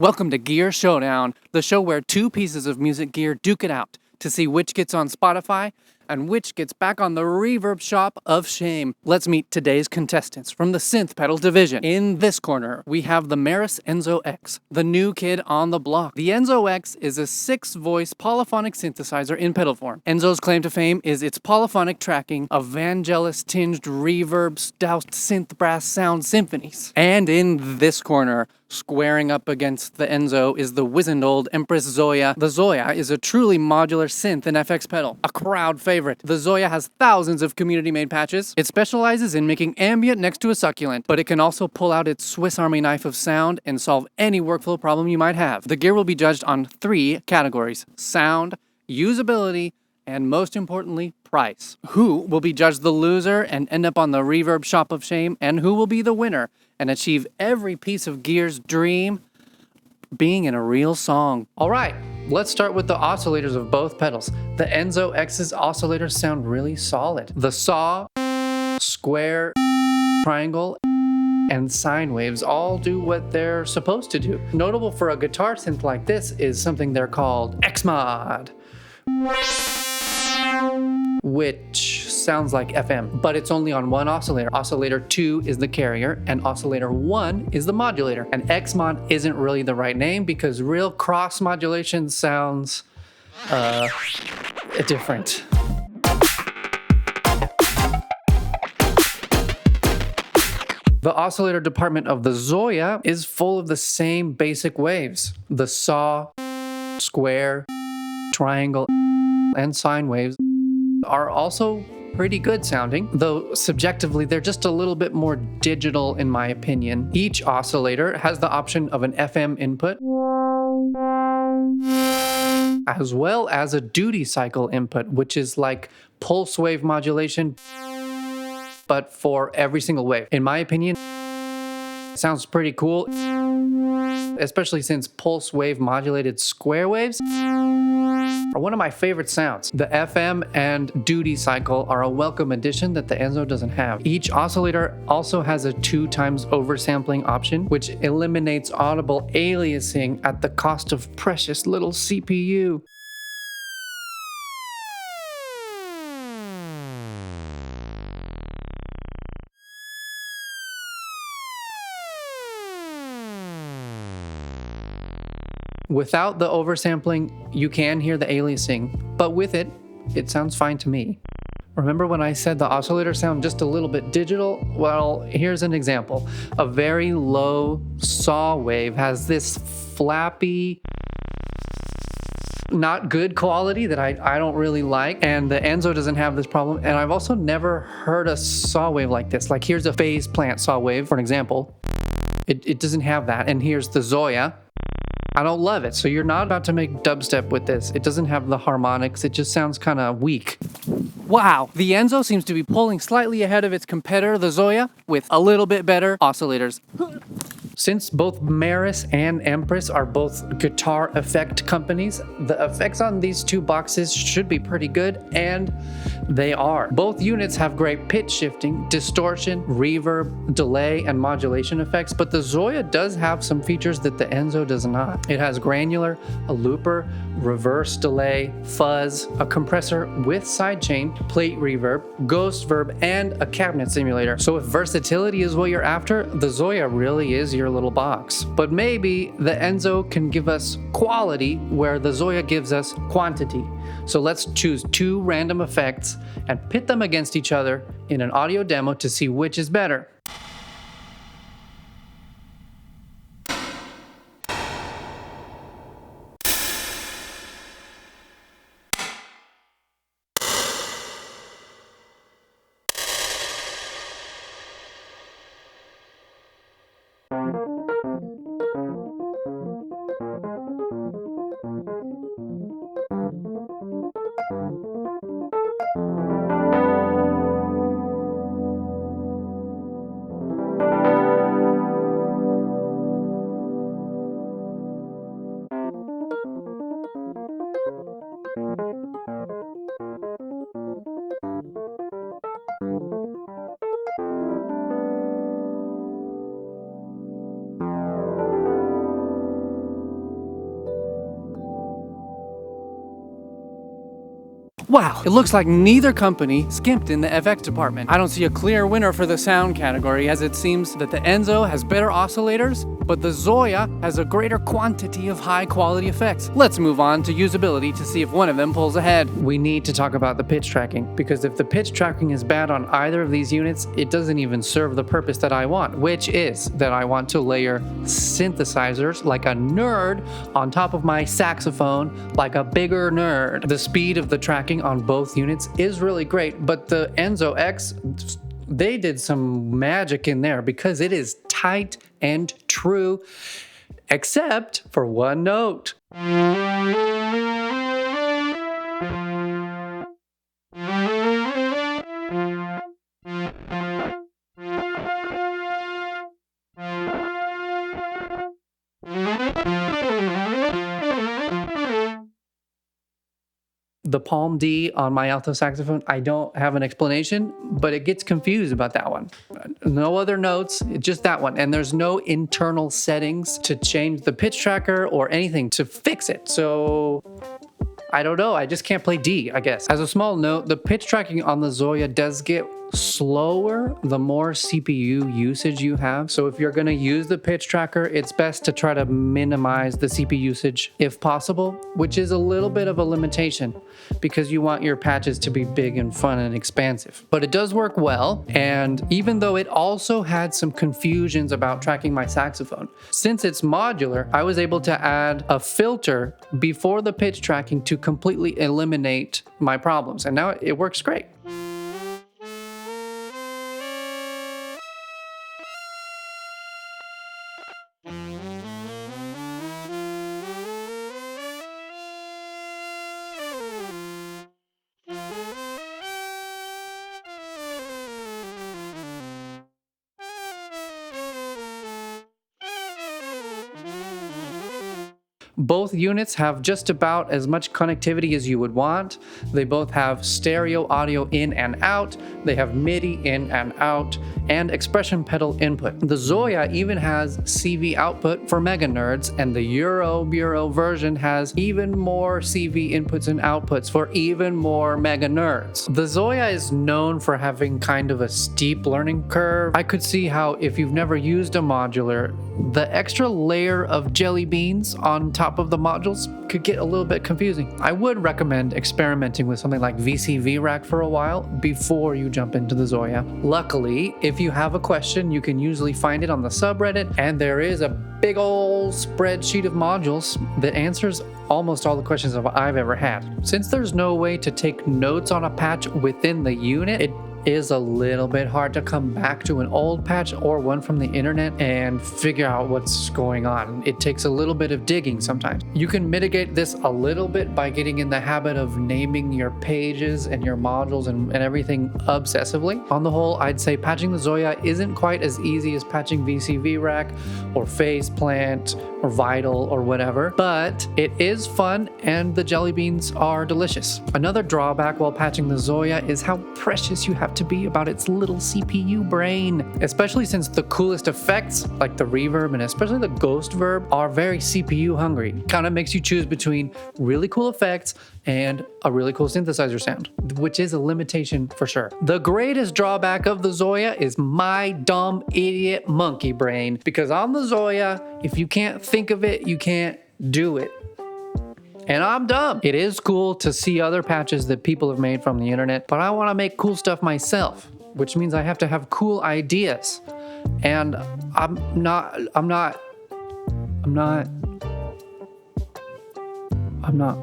Welcome to Gear Showdown, the show where two pieces of music gear duke it out to see which gets on Spotify and which gets back on the reverb shop of shame. Let's meet today's contestants from the synth pedal division. In this corner, we have the Meris Enzo X, the new kid on the block. The Enzo X is a 6-voice polyphonic synthesizer in pedal form. Enzo's claim to fame is its polyphonic tracking of Vangelis-tinged reverbs doused synth brass sound symphonies. And in this corner, squaring up against the Enzo is the wizened old Empress Zoia. The Zoia is a truly modular synth and FX pedal, a crowd favorite. The Zoia has thousands of community-made patches. It specializes in making ambient next to a succulent, but it can also pull out its Swiss Army knife of sound and solve any workflow problem you might have. The gear will be judged on 3 categories: sound, usability, and most importantly, price. Who will be judged the loser and end up on the reverb shop of shame, and who will be the winner and achieve every piece of gear's dream, being in a real song. All right, let's start with the oscillators of both pedals. The Enzo X's oscillators sound really solid. The saw, square, triangle, and sine waves all do what they're supposed to do. Notable for a guitar synth like this is something they're called X-Mod, which sounds like FM, but it's only on one oscillator. Oscillator 2 is the carrier, and oscillator 1 is the modulator. And X-Mod isn't really the right name because real cross modulation sounds different. The oscillator department of the Zoia is full of the same basic waves. The saw, square, triangle, and sine waves are also pretty good sounding, though subjectively they're just a little bit more digital in my opinion. Each oscillator has the option of an FM input as well as a duty cycle input, which is like pulse wave modulation but for every single wave. In my opinion, it sounds pretty cool, especially since pulse wave modulated square waves are one of my favorite sounds. The FM and duty cycle are a welcome addition that the Enzo doesn't have. Each oscillator also has a 2x oversampling option, which eliminates audible aliasing at the cost of precious little CPU. Without the oversampling, you can hear the aliasing, but with it, it sounds fine to me. Remember when I said the oscillators sound just a little bit digital? Well, here's an example. A very low saw wave has this flappy, not good quality that I don't really like, and the Enzo doesn't have this problem. And I've also never heard a saw wave like this. Like here's a phase plant saw wave, for an example. It doesn't have that. And here's the Zoia. I don't love it. So you're not about to make dubstep with this. It doesn't have the harmonics. It just sounds kind of weak. Wow, the Enzo seems to be pulling slightly ahead of its competitor, the Zoia, with a little bit better oscillators. Since both Meris and Empress are both guitar effect companies, the effects on these two boxes should be pretty good, and they are. Both units have great pitch shifting, distortion, reverb, delay, and modulation effects, but the Zoia does have some features that the Enzo does not. It has granular, a looper, reverse delay, fuzz, a compressor with sidechain, plate reverb, ghost verb, and a cabinet simulator. So if versatility is what you're after, the Zoia really is your little box. But maybe the Enzo can give us quality where the Zoia gives us quantity. So let's choose 2 random effects and pit them against each other in an audio demo to see which is better. Wow, it looks like neither company skimped in the FX department. I don't see a clear winner for the sound category, as it seems that the Enzo has better oscillators, but the Zoia has a greater quantity of high-quality effects. Let's move on to usability to see if one of them pulls ahead. We need to talk about the pitch tracking, because if the pitch tracking is bad on either of these units, it doesn't even serve the purpose that I want, which is that I want to layer synthesizers like a nerd on top of my saxophone like a bigger nerd. The speed of the tracking on both units is really great, but the Enzo X, they did some magic in there because it is tight and true, except for one note. The palm D on my alto saxophone, I don't have an explanation, but it gets confused about that one. No other notes, just that one. And there's no internal settings to change the pitch tracker or anything to fix it. So I don't know, I just can't play D, I guess. As a small note, the pitch tracking on the Zoia does get slower the more CPU usage you have. So if you're gonna use the pitch tracker, it's best to try to minimize the CPU usage if possible, which is a little bit of a limitation because you want your patches to be big and fun and expansive. But it does work well, and even though it also had some confusions about tracking my saxophone, since it's modular, I was able to add a filter before the pitch tracking to completely eliminate my problems, and now it works great. Both units have just about as much connectivity as you would want. They both have stereo audio in and out. They have MIDI in and out, and expression pedal input. The Zoia even has CV output for mega nerds, and the Euro Bureau version has even more CV inputs and outputs for even more mega nerds. The Zoia is known for having kind of a steep learning curve. I could see how if you've never used a modular, the extra layer of jelly beans on top of the modules could get a little bit confusing. I would recommend experimenting with something like VCV Rack for a while before you jump into the Zoia. Luckily, if you have a question, you can usually find it on the subreddit, and there is a big old spreadsheet of modules that answers almost all the questions I've ever had. Since there's no way to take notes on a patch within the unit, it is a little bit hard to come back to an old patch or one from the internet and figure out what's going on. It takes a little bit of digging sometimes. You can mitigate this a little bit by getting in the habit of naming your pages and your modules and everything obsessively. On the whole, I'd say patching the Zoia isn't quite as easy as patching VCV Rack or Phase Plant or Vital or whatever, but it is fun and the jelly beans are delicious. Another drawback while patching the Zoia is how precious you have to be about its little CPU brain, especially since the coolest effects like the reverb and especially the ghost verb are very CPU hungry. Kind of makes you choose between really cool effects and a really cool synthesizer sound, which is a limitation for sure. The greatest drawback of the Zoia is my dumb idiot monkey brain, because on the Zoia, if you can't think of it, you can't do it. And I'm dumb. It is cool to see other patches that people have made from the internet, but I want to make cool stuff myself, which means I have to have cool ideas. And I'm not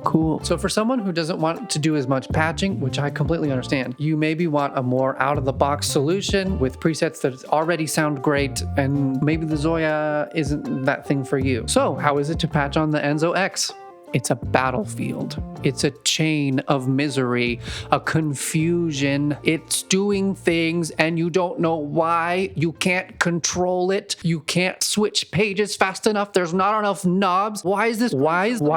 cool. So for someone who doesn't want to do as much patching, which I completely understand, you maybe want a more out-of-the-box solution with presets that already sound great, and maybe the Zoia isn't that thing for you. So how is it to patch on the Enzo X? It's a battlefield. It's a chain of misery, a confusion. It's doing things and you don't know why. You can't control it. You can't switch pages fast enough. There's not enough knobs. Why is this? Why is there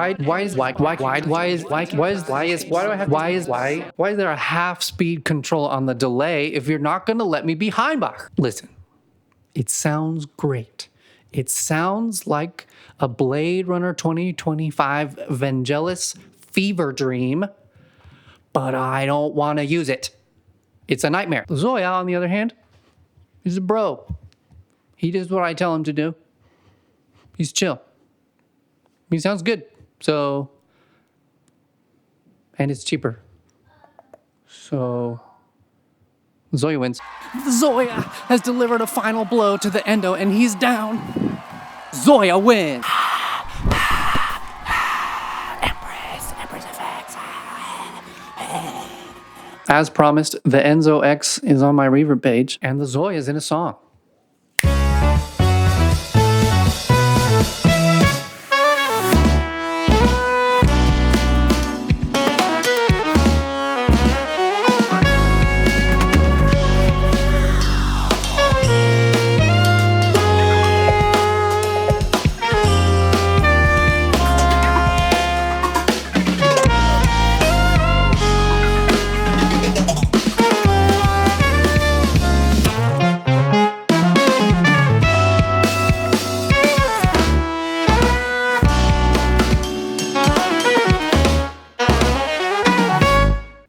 a half speed control on the delay if you're not going to let me be Heimbach? Listen, it sounds great. It sounds like a Blade Runner 2025 Vangelis fever dream, but I don't want to use it. It's a nightmare. Zoia, on the other hand, is a bro. He does what I tell him to do. He's chill. He sounds good. So, and it's cheaper. So, Zoia wins. Zoia has delivered a final blow to the endo and he's down. Zoia wins. Empress X. As promised, the Enzo X is on my reverb page and the Zoia is in a song.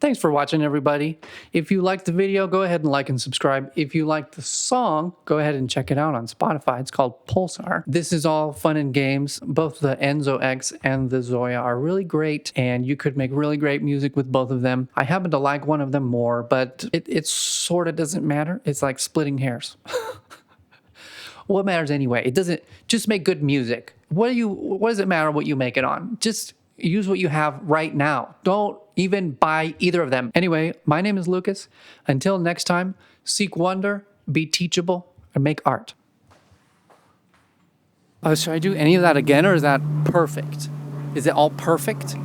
Thanks for watching, everybody. If you liked the video, go ahead and like and subscribe. If you liked the song, go ahead and check it out on Spotify. It's called Pulsar. This is all fun and games. Both the Enzo X and the Zoia are really great, and you could make really great music with both of them. I happen to like one of them more, but it sort of doesn't matter. It's like splitting hairs. What matters anyway? It doesn't. Just make good music. What does it matter what you make it on? Just use what you have right now. Don't even buy either of them. Anyway, my name is Lucas. Until next time, seek wonder, be teachable, and make art. Should I do any of that again, or is that perfect? Is it all perfect?